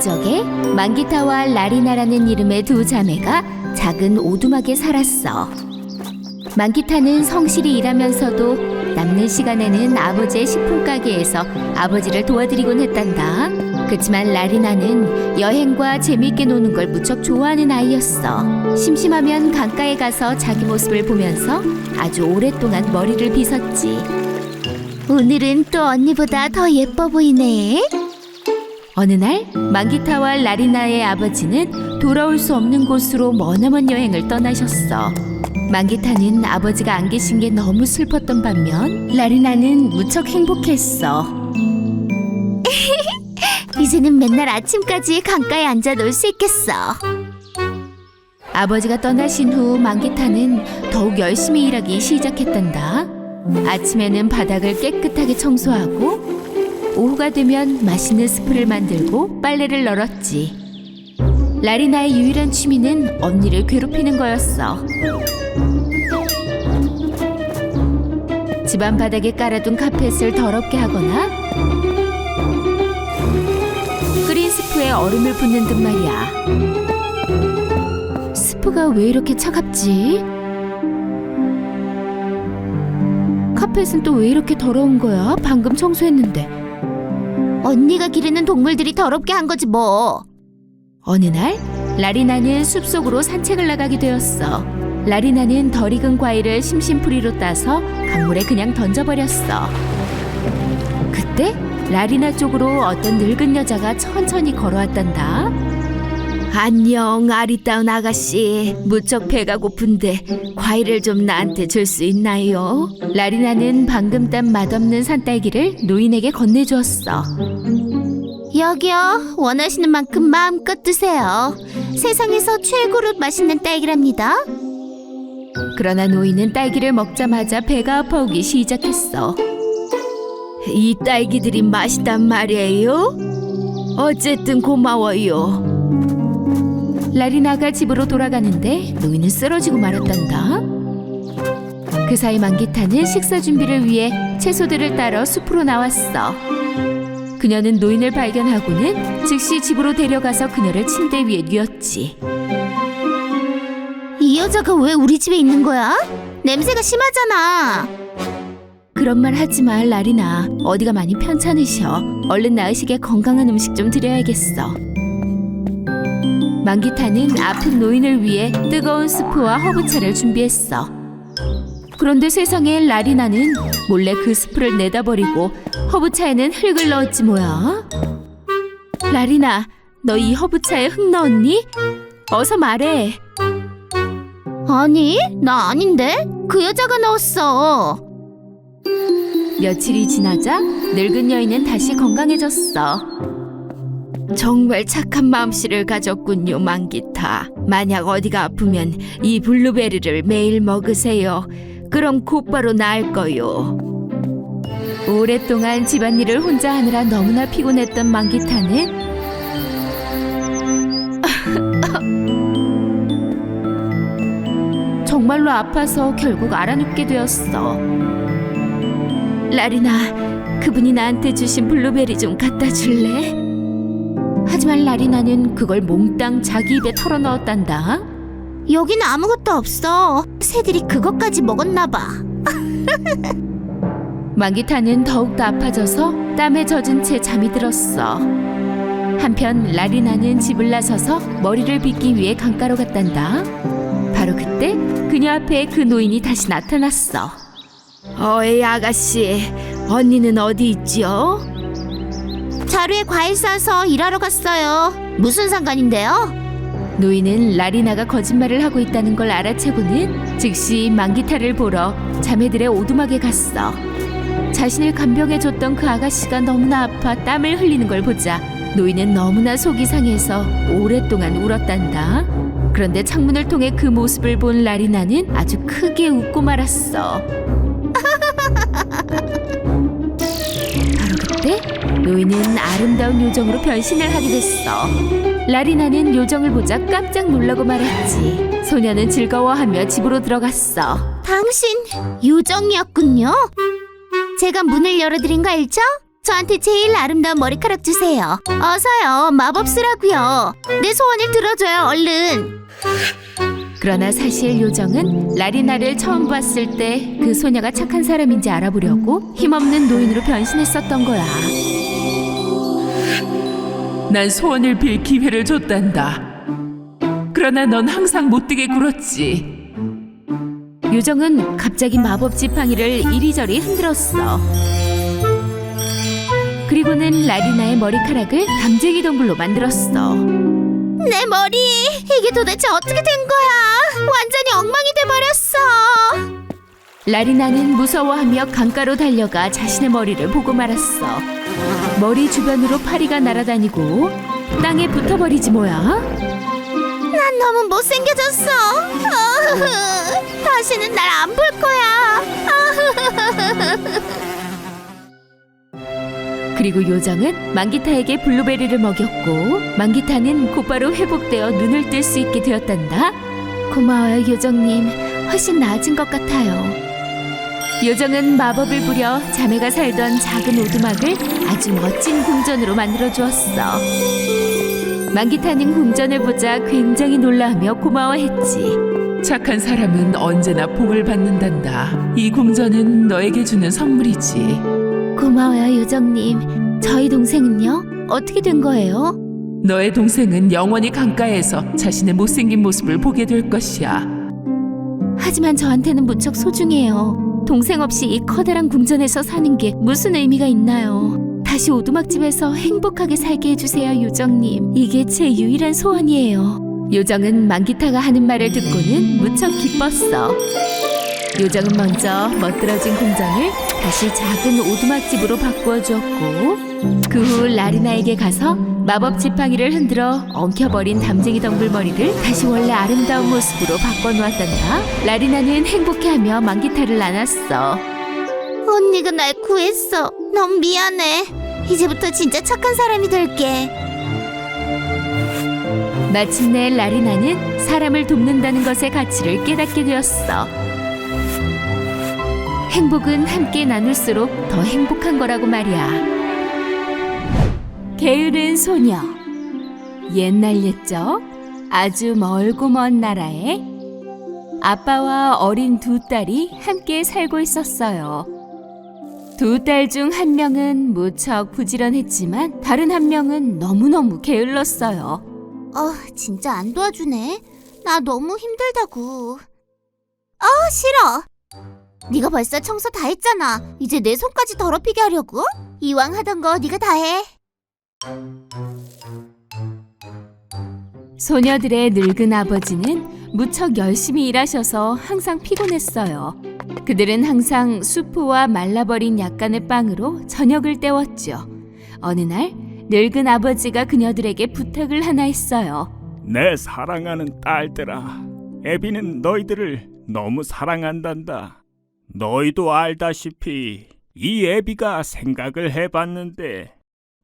옛적에 망기타와 라리나라는 이름의 두 자매가 작은 오두막에 살았어. 망기타는 성실히 일하면서도 남는 시간에는 아버지의 식품가게에서 아버지를 도와드리곤 했단다. 그치만 라리나는 여행과 재미있게 노는 걸 무척 좋아하는 아이였어. 심심하면 강가에 가서 자기 모습을 보면서 아주 오랫동안 머리를 빗었지. 오늘은 또 언니보다 더 예뻐 보이네. 어느 날 망기타와 라리나의 아버지는 돌아올 수 없는 곳으로 머나먼 여행을 떠나셨어. 망기타는 아버지가 안 계신 게 너무 슬펐던 반면 라리나는 무척 행복했어. 이제는 맨날 아침까지 강가에 앉아 놀 수 있겠어. 아버지가 떠나신 후 망기타는 더욱 열심히 일하기 시작했단다. 아침에는 바닥을 깨끗하게 청소하고 오후가 되면 맛있는 스프를 만들고 빨래를 널었지. 라리나의 유일한 취미는 언니를 괴롭히는 거였어. 집안 바닥에 깔아둔 카펫을 더럽게 하거나 끓인 스프에 얼음을 붓는 듯 말이야. 스프가 왜 이렇게 차갑지? 카펫은 또 왜 이렇게 더러운 거야? 방금 청소했는데. 언니가 기르는 동물들이 더럽게 한 거지 뭐. 어느 날 라리나는 숲속으로 산책을 나가게 되었어. 라리나는 덜 익은 과일을 심심풀이로 따서 강물에 그냥 던져버렸어. 그때 라리나 쪽으로 어떤 늙은 여자가 천천히 걸어왔단다. 안녕, 아리따운 아가씨. 무척 배가 고픈데 과일을 좀 나한테 줄 수 있나요? 라리나는 방금 딴 맛없는 산딸기를 노인에게 건네주었어. 여기요. 원하시는 만큼 마음껏 드세요. 세상에서 최고로 맛있는 딸기랍니다. 그러나 노인은 딸기를 먹자마자 배가 아파오기 시작했어. 이 딸기들이 맛있단 말이에요? 어쨌든 고마워요. 라리나가 집으로 돌아가는데 노인은 쓰러지고 말았단다. 그 사이 망기타는 식사 준비를 위해 채소들을 따러 숲으로 나왔어. 그녀는 노인을 발견하고는 즉시 집으로 데려가서 그녀를 침대 위에 뉘었지. 이 여자가 왜 우리 집에 있는 거야? 냄새가 심하잖아. 그런 말 하지 마, 라리나. 어디가 많이 편찮으셔. 얼른 나으시게 건강한 음식 좀 드려야겠어. 망기타는 아픈 노인을 위해 뜨거운 스프와 허브차를 준비했어. 그런데 세상에 라리나는 몰래 그 스프를 내다버리고 허브차에는 흙을 넣었지 뭐야. 라리나, 너 이 허브차에 흙 넣었니? 어서 말해. 아니, 나 아닌데? 그 여자가 넣었어. 며칠이 지나자 늙은 여인은 다시 건강해졌어. 정말 착한 마음씨를 가졌군요, 망기타. 만약 어디가 아프면 이 블루베리를 매일 먹으세요. 그럼 곧바로 나을 거요. 오랫동안 집안일을 혼자 하느라 너무나 피곤했던 망기타는 정말로 아파서 결국 알아눕게 되었어. 라리나, 그분이 나한테 주신 블루베리 좀 갖다 줄래? 하지만 라리나는 그걸 몽땅 자기 입에 털어넣었단다. 여기는 아무것도 없어. 새들이 그것까지 먹었나 봐. 망기타는 더욱더 아파져서 땀에 젖은 채 잠이 들었어. 한편 라리나는 집을 나서서 머리를 빗기 위해 강가로 갔단다. 바로 그때 그녀 앞에 그 노인이 다시 나타났어. 어이 아가씨, 언니는 어디 있지요? 자루에 과일 싸서 일하러 갔어요. 무슨 상관인데요? 노인은 라리나가 거짓말을 하고 있다는 걸 알아채고는 즉시 망기타를 보러 자매들의 오두막에 갔어. 자신을 간병해줬던 그 아가씨가 너무나 아파 땀을 흘리는 걸 보자 노인은 너무나 속이 상해서 오랫동안 울었단다. 그런데 창문을 통해 그 모습을 본 라리나는 아주 크게 웃고 말았어. 바로 그때 노인은 아름다운 요정으로 변신을 하게 됐어. 라리나는 요정을 보자 깜짝 놀라고 말았지. 소녀는 즐거워하며 집으로 들어갔어. 당신 요정이었군요. 제가 문을 열어드린 거 알죠? 저한테 제일 아름다운 머리카락 주세요. 어서요. 마법 쓰라고요. 내 소원을 들어줘요. 얼른. 그러나 사실 요정은 라리나를 처음 봤을 때 그 소녀가 착한 사람인지 알아보려고 힘없는 노인으로 변신했었던 거야. 난 소원을 빌 기회를 줬단다. 그러나 넌 항상 못되게 굴었지. 요정은 갑자기 마법 지팡이를 이리저리 흔들었어. 그리고는 라리나의 머리카락을 담쟁이 동굴로 만들었어. 내 머리. 이게 도대체 어떻게 된 거야? 완전히 엉망이 돼버렸어. 라리나는 무서워하며 강가로 달려가 자신의 머리를 보고 말았어. 머리 주변으로 파리가 날아다니고 땅에 붙어버리지 뭐야. 난 너무 못생겨졌어. 다시는 날 안 볼 거야. 그리고 요정은 망기타에게 블루베리를 먹였고 망기타는 곧바로 회복되어 눈을 뜰 수 있게 되었단다. 고마워요 요정님. 훨씬 나아진 것 같아요. 요정은 마법을 부려 자매가 살던 작은 오두막을 아주 멋진 궁전으로 만들어 주었어. 망기타는 궁전을 보자 굉장히 놀라하며 고마워했지. 착한 사람은 언제나 복을 받는단다. 이 궁전은 너에게 주는 선물이지. 고마워요 요정님. 저희 동생은요? 어떻게 된 거예요? 너의 동생은 영원히 강가에서 자신의 못생긴 모습을 보게 될 것이야. 하지만 저한테는 무척 소중해요. 동생 없이 이 커다란 궁전에서 사는 게 무슨 의미가 있나요? 다시 오두막집에서 행복하게 살게 해주세요 요정님. 이게 제 유일한 소원이에요. 요정은 망기타가 하는 말을 듣고는 무척 기뻤어. 요정은 먼저 멋들어진 궁전을 다시 작은 오두막집으로 바꾸어 주었고 그 후 라리나에게 가서 마법 지팡이를 흔들어 엉켜버린 담쟁이 덩굴머리를 다시 원래 아름다운 모습으로 바꿔놓았단다. 라리나는 행복해하며 망기타를 안았어. 언니가 날 구했어. 너무 미안해. 이제부터 진짜 착한 사람이 될게. 마침내 라리나는 사람을 돕는다는 것의 가치를 깨닫게 되었어. 행복은 함께 나눌수록 더 행복한 거라고 말이야. 게으른 소녀. 옛날 옛적 아주 멀고 먼 나라에 아빠와 어린 두 딸이 함께 살고 있었어요. 두 딸 중 한 명은 무척 부지런했지만 다른 한 명은 너무너무 게을렀어요. 진짜 안 도와주네. 나 너무 힘들다고. 싫어. 네가 벌써 청소 다 했잖아. 이제 내 손까지 더럽히게 하려고? 이왕 하던 거 네가 다 해. 소녀들의 늙은 아버지는 무척 열심히 일하셔서 항상 피곤했어요. 그들은 항상 수프와 말라버린 약간의 빵으로 저녁을 때웠죠. 어느 날 늙은 아버지가 그녀들에게 부탁을 하나 했어요. 내 사랑하는 딸들아, 애비는 너희들을 너무 사랑한단다. 너희도 알다시피 이 애비가 생각을 해봤는데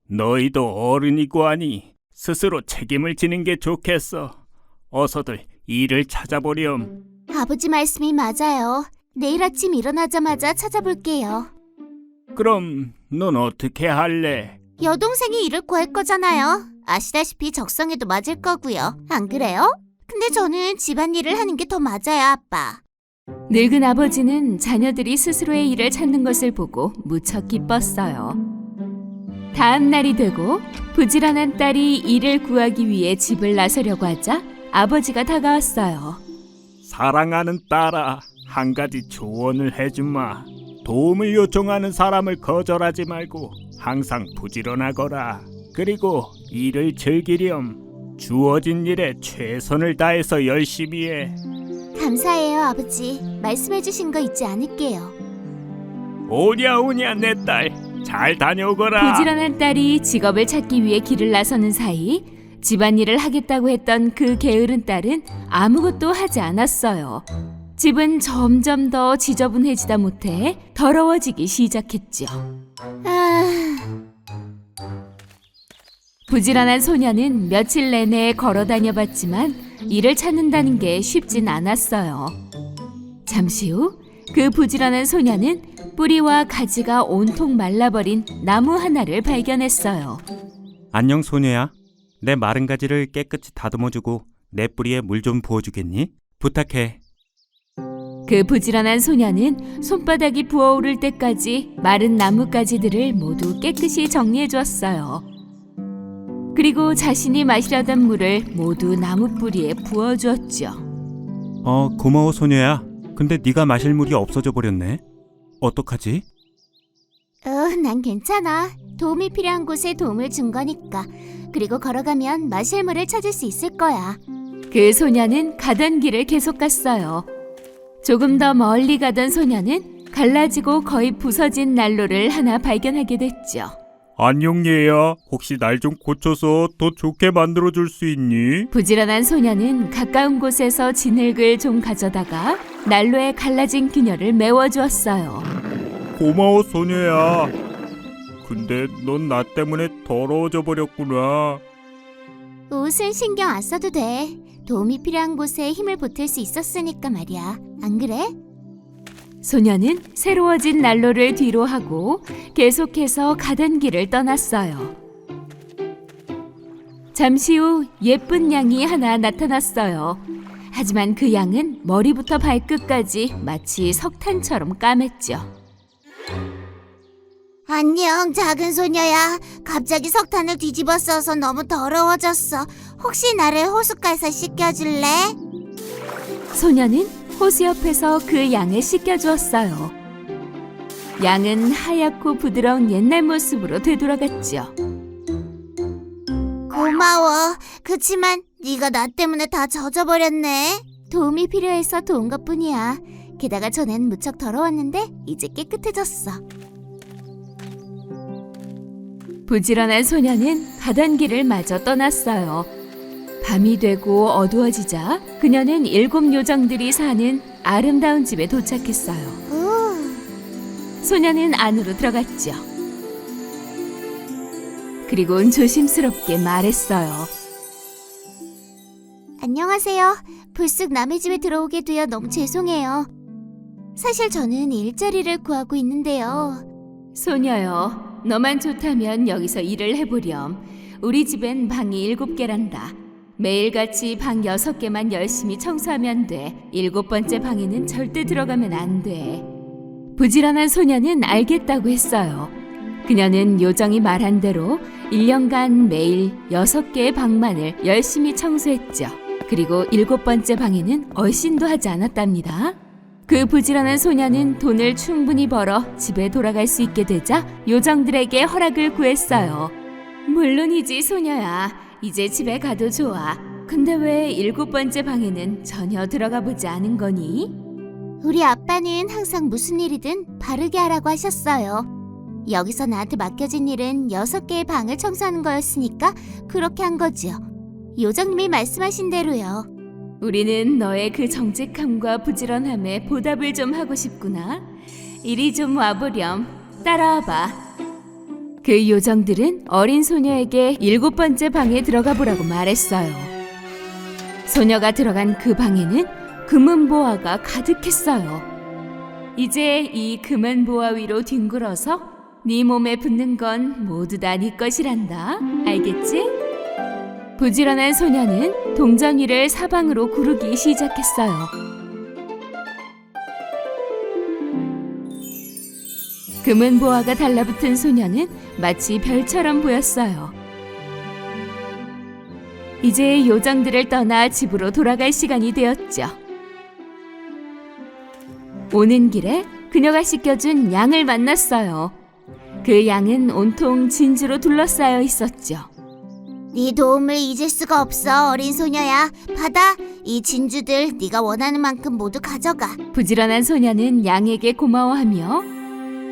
너희도 어른이고 하니 스스로 책임을 지는 게 좋겠어. 어서들 일을 찾아보렴. 아버지 말씀이 맞아요. 내일 아침 일어나자마자 찾아볼게요. 그럼 넌 어떻게 할래? 여동생이 일을 구할 거잖아요. 아시다시피 적성에도 맞을 거고요. 안 그래요? 근데 저는 집안일을 하는 게 더 맞아요, 아빠. 늙은 아버지는 자녀들이 스스로의 일을 찾는 것을 보고 무척 기뻤어요. 다음 날이 되고 부지런한 딸이 일을 구하기 위해 집을 나서려고 하자 아버지가 다가왔어요. 사랑하는 딸아, 한 가지 조언을 해주마. 도움을 요청하는 사람을 거절하지 말고 항상 부지런하거라. 그리고 일을 즐기렴. 주어진 일에 최선을 다해서 열심히 해. 감사해요, 아버지. 말씀해주신 거 잊지 않을게요. 오냐 오냐 내 딸, 잘 다녀오거라. 부지런한 딸이 직업을 찾기 위해 길을 나서는 사이 집안일을 하겠다고 했던 그 게으른 딸은 아무것도 하지 않았어요. 집은 점점 더 지저분해지다 못해 더러워지기 시작했죠. 부지런한 소녀는 며칠 내내 걸어 다녀봤지만 일을 찾는다는 게 쉽진 않았어요. 잠시 후 그 부지런한 소녀는 뿌리와 가지가 온통 말라버린 나무 하나를 발견했어요. 안녕 소녀야. 내 마른 가지를 깨끗이 다듬어주고 내 뿌리에 물 좀 부어주겠니? 부탁해. 그 부지런한 소녀는 손바닥이 부어오를 때까지 마른 나뭇가지들을 모두 깨끗이 정리해 주었어요. 그리고 자신이 마시려던 물을 모두 나무 뿌리에 부어주었죠. 고마워 소녀야. 근데 네가 마실 물이 없어져 버렸네. 어떡하지? 난 괜찮아. 도움이 필요한 곳에 도움을 준 거니까. 그리고 걸어가면 마실 물을 찾을 수 있을 거야. 그 소녀는 가던 길을 계속 갔어요. 조금 더 멀리 가던 소녀는 갈라지고 거의 부서진 난로를 하나 발견하게 됐죠. 안녕 얘야. 혹시 날 좀 고쳐서 더 좋게 만들어줄 수 있니? 부지런한 소녀는 가까운 곳에서 진흙을 좀 가져다가 난로에 갈라진 균열을 메워주었어요. 고마워 소녀야. 근데 넌 나 때문에 더러워져 버렸구나. 옷은 신경 안 써도 돼. 도움이 필요한 곳에 힘을 보탤 수 있었으니까 말이야. 안 그래? 소녀는 새로워진 난로를 뒤로 하고 계속해서 가던 길을 떠났어요. 잠시 후 예쁜 양이 하나 나타났어요. 하지만 그 양은 머리부터 발끝까지 마치 석탄처럼 까맸죠. 안녕, 작은 소녀야. 갑자기 석탄을 뒤집어 써서 너무 더러워졌어. 혹시 나를 호숫가에서 씻겨줄래? 소녀는 호수 옆에서 그 양을 씻겨주었어요. 양은 하얗고 부드러운 옛날 모습으로 되돌아갔죠. 고마워. 그치만 네가 나 때문에 다 젖어버렸네. 도움이 필요해서 도운 것뿐이야. 게다가 전엔 무척 더러웠는데 이제 깨끗해졌어. 부지런한 소녀는 가던 길을 마저 떠났어요. 밤이 되고 어두워지자 그녀는 7 요정들이 사는 아름다운 집에 도착했어요. 소녀는 안으로 들어갔죠. 그리고는 조심스럽게 말했어요. 안녕하세요. 불쑥 남의 집에 들어오게 되어 너무 죄송해요. 사실 저는 일자리를 구하고 있는데요. 소녀요, 너만 좋다면 여기서 일을 해보렴. 우리 집엔 방이 7개란다. 매일같이 방 6개만 열심히 청소하면 돼. 7번째 방에는 절대 들어가면 안 돼. 부지런한 소녀는 알겠다고 했어요. 그녀는 요정이 말한 대로 1년간 매일 6개의 방만을 열심히 청소했죠. 그리고 7번째 방에는 얼씬도 하지 않았답니다. 그 부지런한 소녀는 돈을 충분히 벌어 집에 돌아갈 수 있게 되자 요정들에게 허락을 구했어요. 물론이지 소녀야. 이제 집에 가도 좋아. 근데 왜 7번째 방에는 전혀 들어가 보지 않은 거니? 우리 아빠는 항상 무슨 일이든 바르게 하라고 하셨어요. 여기서 나한테 맡겨진 일은 6개의 방을 청소하는 거였으니까 그렇게 한 거죠. 요정님이 말씀하신 대로요. 우리는 너의 그 정직함과 부지런함에 보답을 좀 하고 싶구나. 이리 좀 와보렴. 따라와봐. 그 요정들은 어린 소녀에게 7번째 방에 들어가 보라고 말했어요. 소녀가 들어간 그 방에는 금은 보화가 가득했어요. 이제 이 금은 보화 위로 뒹굴어서 네 몸에 붙는 건 모두 다 네 것이란다. 알겠지? 부지런한 소녀는 동전 위를 사방으로 구르기 시작했어요. 금은 보화가 달라붙은 소녀는 마치 별처럼 보였어요. 이제 요정들을 떠나 집으로 돌아갈 시간이 되었죠. 오는 길에 그녀가 씻겨준 양을 만났어요. 그 양은 온통 진주로 둘러싸여 있었죠. 네 도움을 잊을 수가 없어, 어린 소녀야. 받아. 이 진주들 네가 원하는 만큼 모두 가져가. 부지런한 소녀는 양에게 고마워하며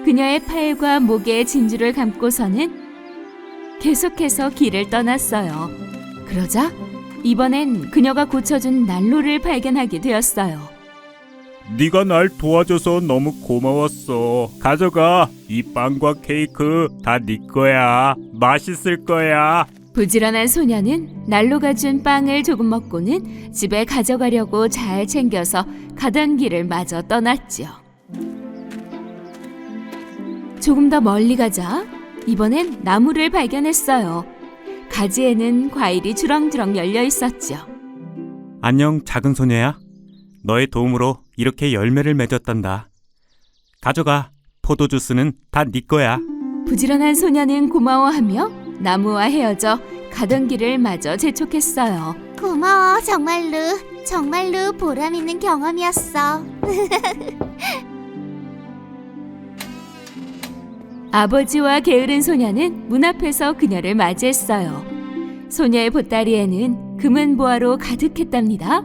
그녀의 팔과 목에 진주를 감고서는 계속해서 길을 떠났어요. 그러자 이번엔 그녀가 고쳐준 난로를 발견하게 되었어요. 네가 날 도와줘서 너무 고마웠어. 가져가. 이 빵과 케이크 다 네 거야. 맛있을 거야. 부지런한 소녀는 난로가 준 빵을 조금 먹고는 집에 가져가려고 잘 챙겨서 가던 길을 마저 떠났죠. 조금 더 멀리 가자 이번엔 나무를 발견했어요. 가지에는 과일이 주렁주렁 열려 있었죠. 안녕, 작은 소녀야. 너의 도움으로 이렇게 열매를 맺었단다. 가져가. 포도 주스는 다 네 거야. 부지런한 소녀는 고마워하며 나무와 헤어져 가던 길을 마저 재촉했어요. 고마워, 정말로 보람 있는 경험이었어. 아버지와 게으른 소녀는 문 앞에서 그녀를 맞이했어요. 소녀의 보따리에는 금은 보화로 가득했답니다.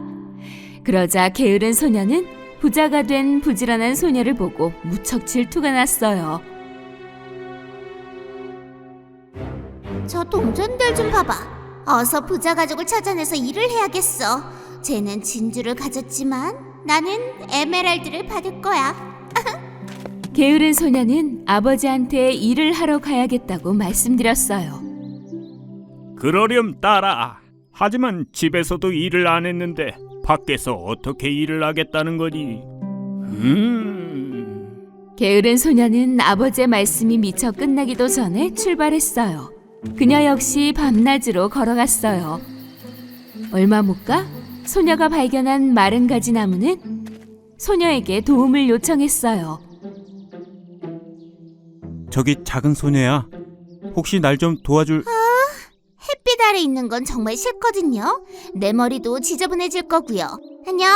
그러자 게으른 소녀는 부자가 된 부지런한 소녀를 보고 무척 질투가 났어요. 저 동전들 좀 봐봐. 어서 부자 가족을 찾아내서 일을 해야겠어. 쟤는 진주를 가졌지만 나는 에메랄드를 받을 거야. 게으른 소녀는 아버지한테 일을 하러 가야겠다고 말씀드렸어요. 그러렴 딸아. 하지만 집에서도 일을 안 했는데 밖에서 어떻게 일을 하겠다는 거니? 게으른 소녀는 아버지의 말씀이 미처 끝나기도 전에 출발했어요. 그녀 역시 밤낮으로 걸어갔어요. 얼마 못 가 소녀가 발견한 마른 가지 나무는 소녀에게 도움을 요청했어요. 저기 작은 소녀야. 혹시 날 좀 도와줄... 햇빛 아래 있는 건 정말 싫거든요. 내 머리도 지저분해질 거고요. 안녕.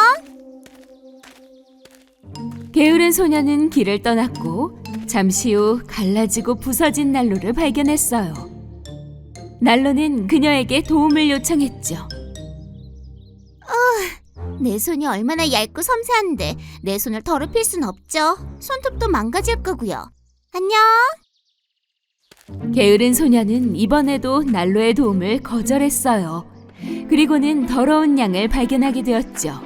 게으른 소녀는 길을 떠났고 잠시 후 갈라지고 부서진 난로를 발견했어요. 난로는 그녀에게 도움을 요청했죠. 내 손이 얼마나 얇고 섬세한데 내 손을 더럽힐 순 없죠. 손톱도 망가질 거고요. 안녕. 게으른 소녀는 이번에도 난로의 도움을 거절했어요. 그리고는 더러운 양을 발견하게 되었죠.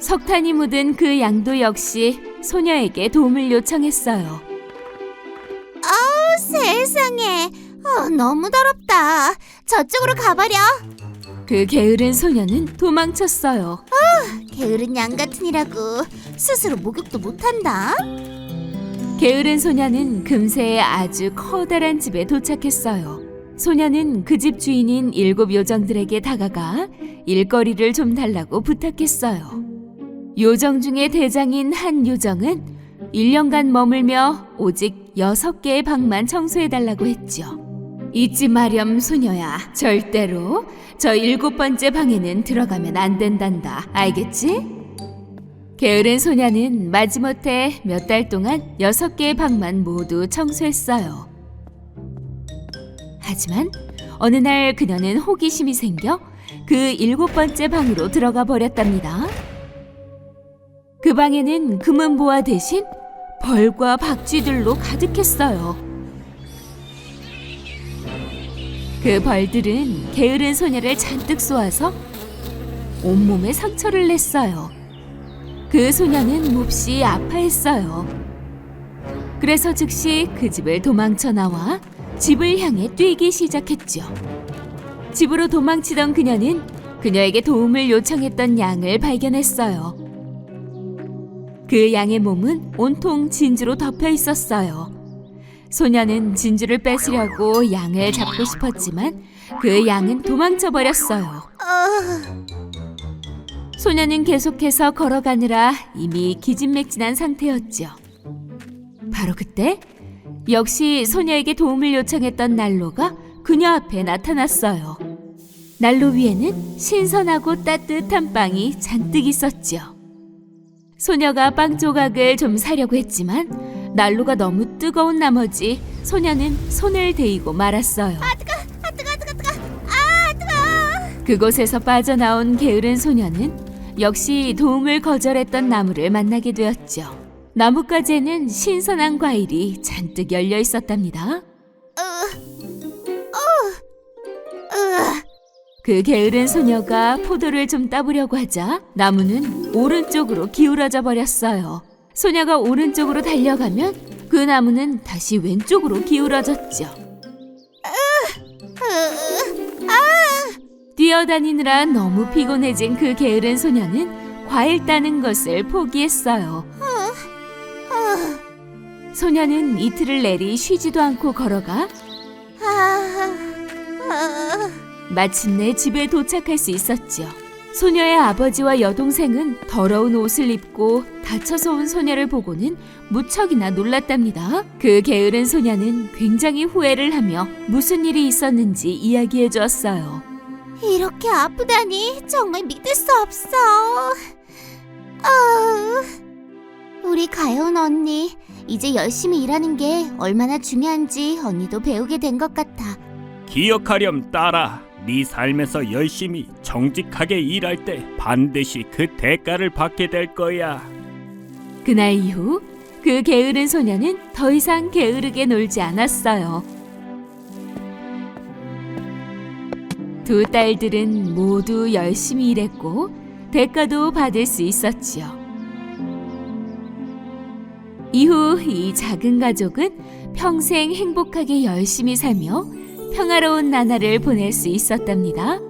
석탄이 묻은 그 양도 역시 소녀에게 도움을 요청했어요. 세상에. 너무 더럽다. 저쪽으로 가버려. 그 게으른 소녀는 도망쳤어요. 게으른 양 같으니라고 스스로 목욕도 못한다. 게으른 소녀는 금세 아주 커다란 집에 도착했어요. 소녀는 그 집 주인인 7 요정들에게 다가가 일거리를 좀 달라고 부탁했어요. 요정 중에 대장인 한 요정은 1년간 머물며 오직 6개의 방만 청소해달라고 했죠. 잊지 마렴 소녀야. 절대로 저 7번째 방에는 들어가면 안 된단다. 알겠지? 게으른 소녀는 마지못해 몇 달 동안 6개의 방만 모두 청소했어요. 하지만 어느 날 그녀는 호기심이 생겨 그 7번째 방으로 들어가 버렸답니다. 그 방에는 금은 보화 대신 벌과 박쥐들로 가득했어요. 그 벌들은 게으른 소녀를 잔뜩 쏘아서 온몸에 상처를 냈어요. 그 소녀는 몹시 아파했어요. 그래서 즉시 그 집을 도망쳐 나와 집을 향해 뛰기 시작했죠. 집으로 도망치던 그녀는 그녀에게 도움을 요청했던 양을 발견했어요. 그 양의 몸은 온통 진주로 덮여 있었어요. 소녀는 진주를 뺏으려고 양을 잡고 싶었지만 그 양은 도망쳐 버렸어요. 소녀는 계속해서 걸어가느라 이미 기진맥진한 상태였죠. 바로 그때 역시 소녀에게 도움을 요청했던 난로가 그녀 앞에 나타났어요. 난로 위에는 신선하고 따뜻한 빵이 잔뜩 있었죠. 소녀가 빵 조각을 좀 사려고 했지만 난로가 너무 뜨거운 나머지 소녀는 손을 데이고 말았어요. 그곳에서 빠져나온 게으른 소녀는 역시 도움을 거절했던 나무를 만나게 되었죠. 나뭇가지에는 신선한 과일이 잔뜩 열려 있었답니다. 그 게으른 소녀가 포도를 좀 따보려고 하자 나무는 오른쪽으로 기울어져 버렸어요. 소녀가 오른쪽으로 달려가면 그 나무는 다시 왼쪽으로 기울어졌죠. 뛰어다니느라 너무 피곤해진 그 게으른 소녀는 과일 따는 것을 포기했어요. 소녀는 이틀을 내리 쉬지도 않고 걸어가 마침내 집에 도착할 수 있었죠. 소녀의 아버지와 여동생은 더러운 옷을 입고 다쳐서 온 소녀를 보고는 무척이나 놀랐답니다. 그 게으른 소녀는 굉장히 후회를 하며 무슨 일이 있었는지 이야기해 주었어요. 이렇게 아프다니 정말 믿을 수 없어. 우리 가연 언니, 이제 열심히 일하는 게 얼마나 중요한지 언니도 배우게 된 것 같아. 기억하렴 딸아. 네 삶에서 열심히 정직하게 일할 때 반드시 그 대가를 받게 될 거야. 그날 이후 그 게으른 소녀는 더 이상 게으르게 놀지 않았어요. 두 딸들은 모두 열심히 일했고 대가도 받을 수 있었지요. 이후 이 작은 가족은 평생 행복하게 열심히 살며 평화로운 나날을 보낼 수 있었답니다.